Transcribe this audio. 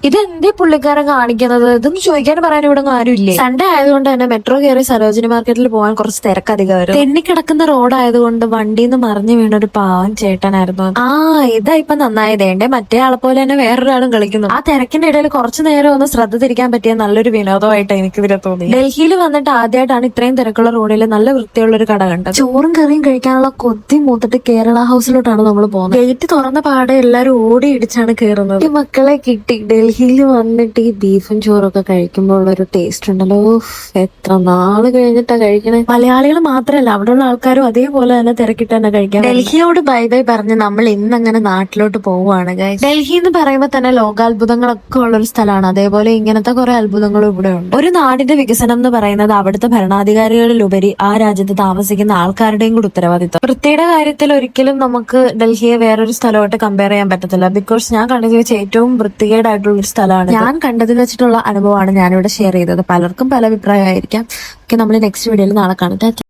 ഇതെന്തേ പുള്ളിക്കാരൻ കാണിക്കുന്നത്? ഇതൊന്നും ചോദിക്കാൻ പറയാൻ ഇവിടെ ആരും ഇല്ലേ? സൺഡേ ആയതുകൊണ്ട് തന്നെ മെട്രോ കയറി സരോജിനി മാർക്കറ്റിൽ പോകാൻ കുറച്ച് തിരക്കധികം വരും. തെന്നിക്കിടക്കുന്ന റോഡ് ആയതുകൊണ്ട് വണ്ടിന്ന് മറിഞ്ഞു വീണ ഒരു പാവം ചേട്ടനായിരുന്നു. ഇതാ ഇപ്പൊ നന്നായതേണ്ടേ, മറ്റേ ആളെ പോലെ തന്നെ വേറൊരാളും കളിക്കുന്നു. ആ തിരക്കിന്റെ ഇടയിൽ കുറച്ചു നേരം ഒന്ന് ശ്രദ്ധ തിരിക്കാൻ പറ്റിയ നല്ലൊരു വിനോദമായിട്ട് എനിക്ക് ഇതിനെ തോന്നി. ഡൽഹിയിൽ വന്നിട്ട് ആദ്യമായിട്ടാണ് ഇത്രയും തിരക്കുള്ള റോഡിൽ നല്ല വൃത്തിയുള്ള ഒരു കട കണ്ടത്. ചോറും കറിയും കഴിക്കാനുള്ള കൊത്തി മൂത്തിട്ട് കേരള ഹൗസിലോട്ടാണ് നമ്മൾ പോകുന്നത്. ഗേറ്റ് തുറന്ന പാടെ എല്ലാരും ഓടി ഇടിച്ചാണ് കയറുന്നത്. ഈ മക്കളെ കിട്ടി. ഡൽഹിയിൽ വന്നിട്ട് ഈ ബീഫും ചോറൊക്കെ കഴിക്കുമ്പോൾ ഉള്ളൊരു ടേസ്റ്റ് ഉണ്ടല്ലോ, എത്ര നാള് കഴിഞ്ഞിട്ടാ കഴിക്കണേ. മലയാളികൾ മാത്രമല്ല, അവിടെയുള്ള ആൾക്കാരും അതേപോലെ തന്നെ തിരക്കിട്ട് തന്നെ കഴിക്കാം. ഡൽഹിയോട് ബൈ ബൈ പറഞ്ഞ് നമ്മൾ ഇന്നങ്ങനെ നാട്ടിലോട്ട് പോവുകയാണ് ഗൈസ്. ഡൽഹി എന്ന് പറയുമ്പോൾ തന്നെ ലോകാത്ഭുതങ്ങളൊക്കെ ഉള്ള ഒരു സ്ഥലമാണ്. അതേപോലെ ഇങ്ങനത്തെ കുറെ അത്ഭുതങ്ങളും ഇവിടെ ഉണ്ട്. ഒരു നാടിന്റെ വികസനം എന്ന് പറയുന്നത് അവിടുത്തെ ഭരണാധികാരികളിലുപരി ആ രാജ്യത്ത് താമസിക്കുന്ന ആൾക്കാരുടെയും കൂടി ഉത്തരവാദിത്വം. വൃത്തിയുടെ കാര്യത്തിൽ ഒരിക്കലും നമുക്ക് ഡൽഹിയെ വേറൊരു സ്ഥലമായിട്ട് കമ്പയർ ചെയ്യാൻ പറ്റത്തില്ല. ബിക്കോസ് ഞാൻ കണ്ടതിൽ വെച്ച് ഏറ്റവും വൃത്തികേടായിട്ടുള്ള ഒരു സ്ഥലമാണ്. ഞാൻ കണ്ടതിൽ വെച്ചിട്ടുള്ള അനുഭവമാണ് ഞാനിവിടെ ഷെയർ ചെയ്തത്. പലർക്കും പല അഭിപ്രായമായിരിക്കാം. നമ്മൾ നെക്സ്റ്റ് വീഡിയോയിൽ നാളെ കാണാം.